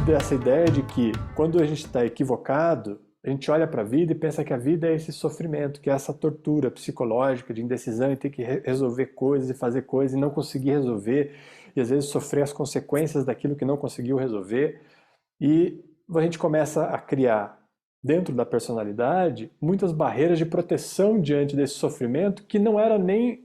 dessa ideia de que quando a gente está equivocado, a gente olha para a vida e pensa que a vida é esse sofrimento, que é essa tortura psicológica de indecisão e ter que resolver coisas e fazer coisas e não conseguir resolver, e às vezes sofrer as consequências daquilo que não conseguiu resolver. E a gente começa a criar, dentro da personalidade, muitas barreiras de proteção diante desse sofrimento que não era nem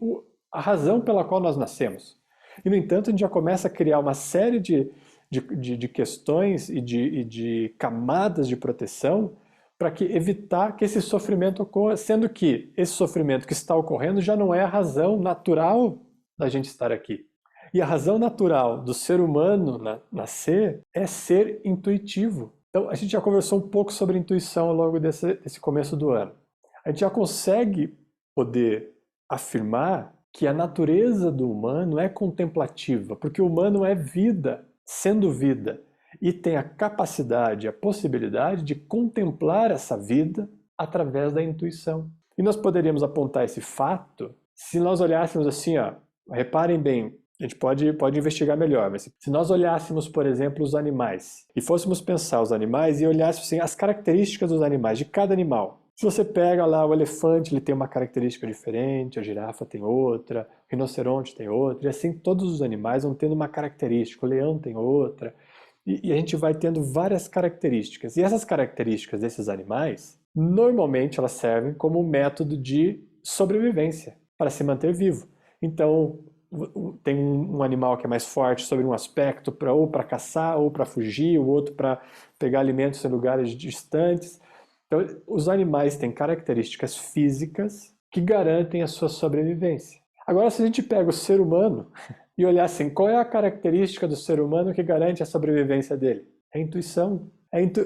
a razão pela qual nós nascemos. E, no entanto, a gente já começa a criar uma série de questões e de camadas de proteção para evitar que esse sofrimento ocorra, sendo que esse sofrimento que está ocorrendo já não é a razão natural da gente estar aqui. E a razão natural do ser humano nascer é ser intuitivo. Então, a gente já conversou um pouco sobre intuição ao longo desse começo do ano. A gente já consegue poder afirmar que a natureza do humano é contemplativa, porque o humano é vida, sendo vida, e tem a capacidade, a possibilidade de contemplar essa vida através da intuição. E nós poderíamos apontar esse fato se nós olhássemos assim, ó, reparem bem, a gente pode investigar melhor, mas se nós olhássemos, por exemplo, os animais, e fôssemos pensar os animais e olhássemos assim, as características dos animais, de cada animal. Se você pega lá o elefante, ele tem uma característica diferente, a girafa tem outra, o rinoceronte tem outra, e assim todos os animais vão tendo uma característica, o leão tem outra, e a gente vai tendo várias características. E essas características desses animais, normalmente elas servem como um método de sobrevivência, para se manter vivo. Então, tem um animal que é mais forte sobre um aspecto, ou para caçar, ou para fugir, o outro para pegar alimentos em lugares distantes. Então, os animais têm características físicas que garantem a sua sobrevivência. Agora, se a gente pega o ser humano e olhar assim, qual é a característica do ser humano que garante a sobrevivência dele? É a intuição.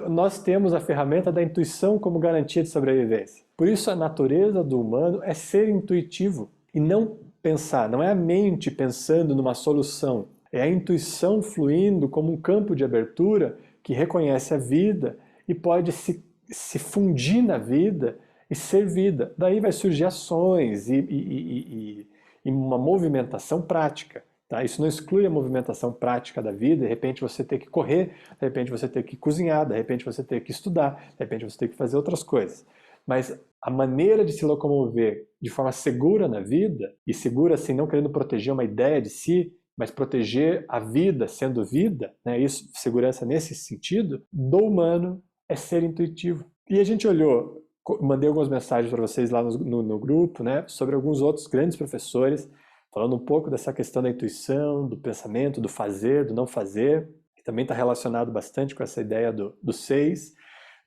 Nós temos a ferramenta da intuição como garantia de sobrevivência. Por isso, a natureza do humano é ser intuitivo e não pensar. Não é a mente pensando numa solução. É a intuição fluindo como um campo de abertura que reconhece a vida e pode se fundir na vida e ser vida. Daí vai surgir ações e uma movimentação prática. Tá? Isso não exclui a movimentação prática da vida, de repente você ter que correr, de repente você ter que cozinhar, de repente você ter que estudar, de repente você ter que fazer outras coisas. Mas a maneira de se locomover de forma segura na vida, e segura assim, não querendo proteger uma ideia de si, mas proteger a vida sendo vida, né? Isso, segurança nesse sentido, do humano é ser intuitivo. E a gente olhou, mandei algumas mensagens para vocês lá no grupo, né, sobre alguns outros grandes professores, falando um pouco dessa questão da intuição, do pensamento, do fazer, do não fazer, que também está relacionado bastante com essa ideia do seis.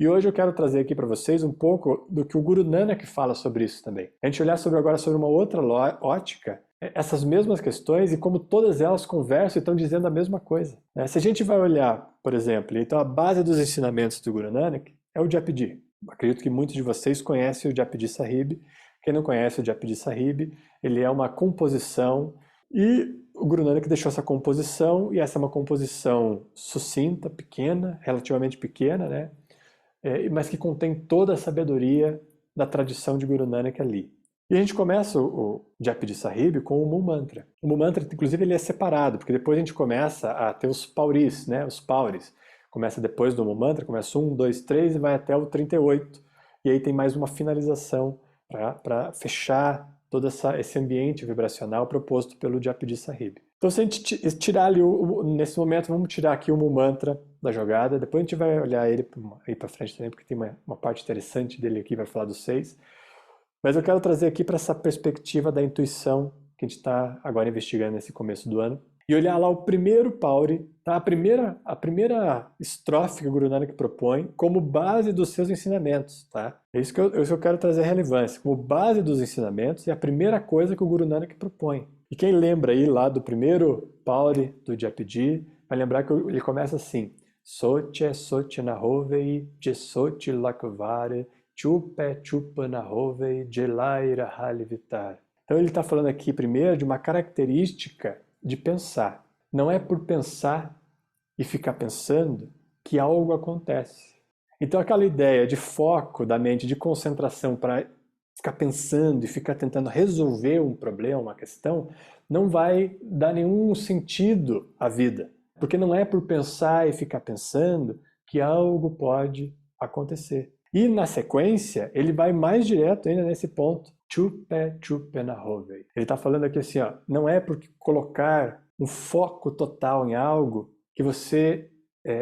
E hoje eu quero trazer aqui para vocês um pouco do que o Guru Nanak fala sobre isso também. A gente olhar agora sobre uma outra ótica, essas mesmas questões e como todas elas conversam e estão dizendo a mesma coisa. Se a gente vai olhar, por exemplo, então a base dos ensinamentos do Guru Nanak é o Japji. Acredito que muitos de vocês conhecem o Japji Sahib. Quem não conhece o Japji Sahib, ele é uma composição e o Guru Nanak deixou essa composição, e essa é uma composição sucinta, pequena, relativamente pequena, né? Mas que contém toda a sabedoria da tradição de Guru Nanak ali. E a gente começa o Japji Sahib com o Mool Mantra. O Mool Mantra, inclusive, ele é separado, porque depois a gente começa a ter os pauris, né? Os pauris. Começa depois do Mool Mantra, começa 1, 2, 3 e vai até o 38. E aí tem mais uma finalização para fechar todo esse ambiente vibracional proposto pelo Japji Sahib. Então, se a gente tirar ali, nesse momento, vamos tirar aqui o Mool Mantra da jogada, depois a gente vai olhar ele aí para frente também, porque tem uma parte interessante dele aqui, vai falar dos 6. Mas eu quero trazer aqui para essa perspectiva da intuição que a gente está agora investigando nesse começo do ano, e olhar lá o primeiro pauri, tá? a primeira estrofe que o Guru Nanak propõe como base dos seus ensinamentos. Tá? É isso que eu quero trazer relevância, como base dos ensinamentos, é a primeira coisa que o Guru Nanak propõe. E quem lembra aí lá do primeiro pauri do Japji, vai lembrar que ele começa assim: Soche soche nahovei, je soche lakvare, chupe chupa nahovei, jelai rahali vitar. Então ele está falando aqui primeiro de uma característica de pensar. Não é por pensar e ficar pensando que algo acontece. Então aquela ideia de foco da mente, de concentração para ficar pensando e ficar tentando resolver um problema, uma questão, não vai dar nenhum sentido à vida. Porque não é por pensar e ficar pensando que algo pode acontecer. E na sequência, ele vai mais direto ainda nesse ponto. Chupe, chupe na rovei. Ele está falando aqui assim, ó, não é porque colocar um foco total em algo que você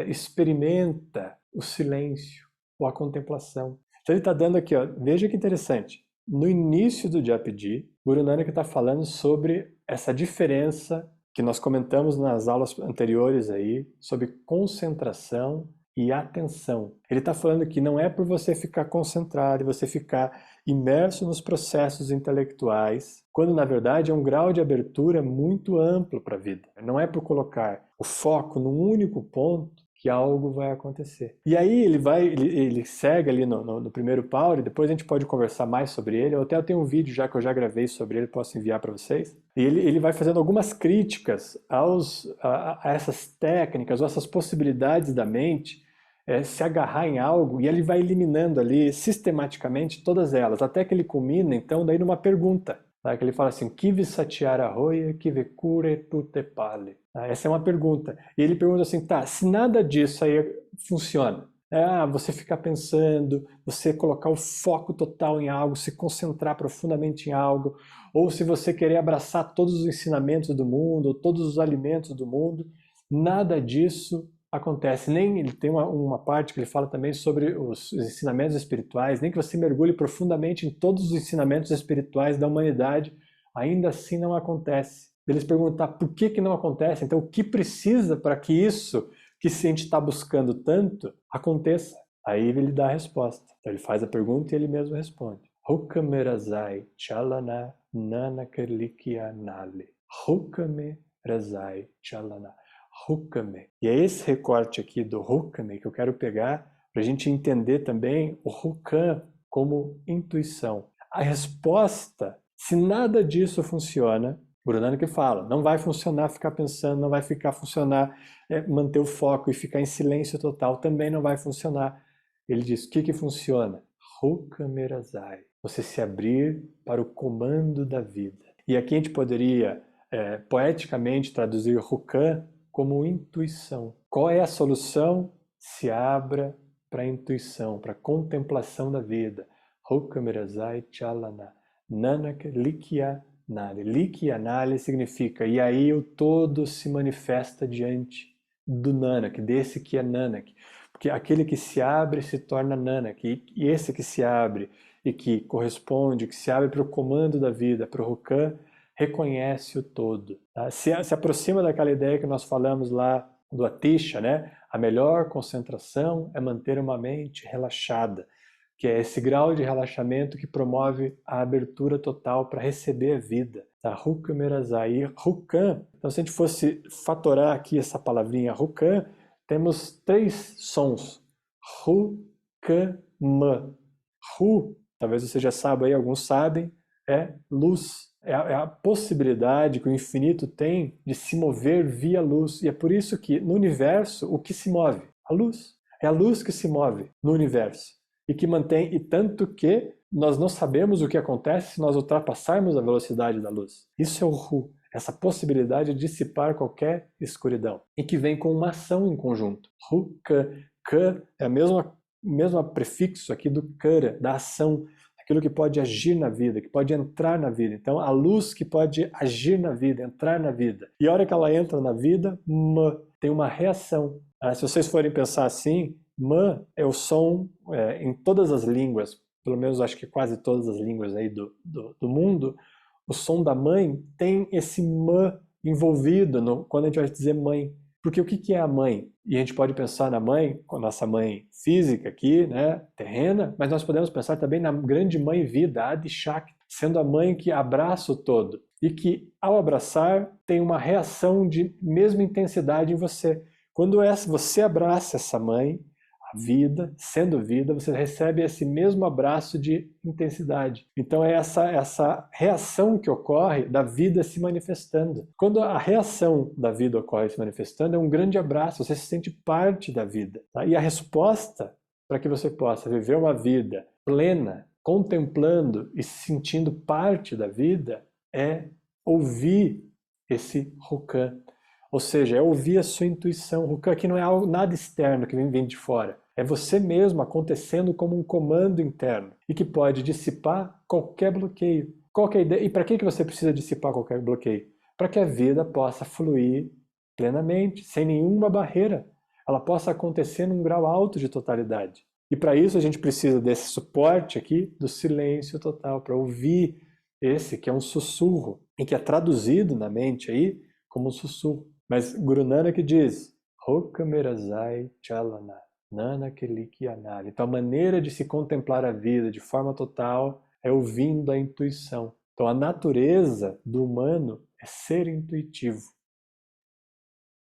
experimenta o silêncio ou a contemplação. Então ele está dando aqui, ó, veja que interessante. No início do Japji, Guru Nanak está falando sobre essa diferença que nós comentamos nas aulas anteriores aí, sobre concentração e atenção. Ele está falando que não é por você ficar concentrado e você ficar imerso nos processos intelectuais, quando na verdade é um grau de abertura muito amplo para a vida. Não é por colocar o foco num único ponto que algo vai acontecer. E aí ele segue ali no primeiro Pauri, depois a gente pode conversar mais sobre ele, eu até tenho um vídeo já que eu já gravei sobre ele, posso enviar para vocês. E ele vai fazendo algumas críticas a essas técnicas, ou essas possibilidades da mente se agarrar em algo, e ele vai eliminando ali sistematicamente todas elas, até que ele culmina então daí numa pergunta. Que ele fala assim, Kivi Satyara Hoya, Kive Kure Tute Pale. Essa é uma pergunta. E ele pergunta assim, tá, se nada disso aí funciona, você ficar pensando, você colocar o foco total em algo, se concentrar profundamente em algo, ou se você querer abraçar todos os ensinamentos do mundo, ou todos os alimentos do mundo, nada disso acontece. Nem ele tem uma parte que ele fala também sobre os ensinamentos espirituais, nem que você mergulhe profundamente em todos os ensinamentos espirituais da humanidade, ainda assim não acontece. Eles perguntam por que não acontece, então o que precisa para que isso que a gente está buscando tanto aconteça? Aí ele dá a resposta. Então ele faz a pergunta e ele mesmo responde. Hukame razai chalana nanakerlikya nale. Hukame razai chalana. Hukame. E é esse recorte aqui do Hukame que eu quero pegar para a gente entender também o Hukan como intuição. A resposta, se nada disso funciona, Guru Nanak fala, não vai funcionar ficar pensando, não vai funcionar manter o foco e ficar em silêncio total, também não vai funcionar. Ele diz, o que funciona? Hukame razai. Você se abrir para o comando da vida. E aqui a gente poderia poeticamente traduzir Hukan como intuição. Qual é a solução? Se abra para a intuição, para a contemplação da vida. Hukame razai chalana nanak likya nale. Likya nale significa, e aí o todo se manifesta diante do Nanak, desse que é Nanak. Porque aquele que se abre se torna Nanak. E esse que se abre e que corresponde, que se abre para o comando da vida, para o Hukan, reconhece o todo. Tá? Se aproxima daquela ideia que nós falamos lá do Atisha, né? A melhor concentração é manter uma mente relaxada, que é esse grau de relaxamento que promove a abertura total para receber a vida. Tá? Hukamerazai. Hukan, então se a gente fosse fatorar aqui essa palavrinha Hukan, temos 3 sons. Hu, Kan, Ma. Hu, talvez você já saiba aí, alguns sabem, é luz. É a possibilidade que o infinito tem de se mover via luz. E é por isso que no universo o que se move? A luz. É a luz que se move no universo. E que mantém, e tanto que nós não sabemos o que acontece se nós ultrapassarmos a velocidade da luz. Isso é o Hu, essa possibilidade de dissipar qualquer escuridão. E que vem com uma ação em conjunto. Hu, Ka é o mesmo prefixo aqui do Kara, da ação, aquilo que pode agir na vida, que pode entrar na vida. Então, a luz que pode agir na vida, entrar na vida. E a hora que ela entra na vida, tem uma reação. Se vocês forem pensar assim, Ma é o som em todas as línguas, pelo menos acho que quase todas as línguas aí do mundo, o som da mãe tem esse Ma envolvido quando a gente vai dizer mãe. Porque o que é a mãe? E a gente pode pensar na mãe, com a nossa mãe física aqui, né, terrena, mas nós podemos pensar também na grande mãe vida, Adi Shakti, sendo a mãe que abraça o todo e que, ao abraçar, tem uma reação de mesma intensidade em você. Quando você abraça essa mãe, a vida, sendo vida, você recebe esse mesmo abraço de intensidade. Então é essa reação que ocorre da vida se manifestando. Quando a reação da vida ocorre se manifestando, é um grande abraço, você se sente parte da vida. Tá? E a resposta para que você possa viver uma vida plena, contemplando e se sentindo parte da vida, é ouvir esse Hukan. Ou seja, é ouvir a sua intuição. O que não é algo, nada externo que vem de fora. É você mesmo acontecendo como um comando interno e que pode dissipar qualquer bloqueio. Qual que é a ideia? E para que você precisa dissipar qualquer bloqueio? Para que a vida possa fluir plenamente, sem nenhuma barreira. Ela possa acontecer num grau alto de totalidade. E para isso a gente precisa desse suporte aqui do silêncio total, para ouvir esse que é um sussurro e que é traduzido na mente aí como um sussurro. Mas Guru Nanak diz, Hokamerazai Chalana, Nana Keliki Anali. Então a maneira de se contemplar a vida de forma total é ouvindo a intuição. Então a natureza do humano é ser intuitivo.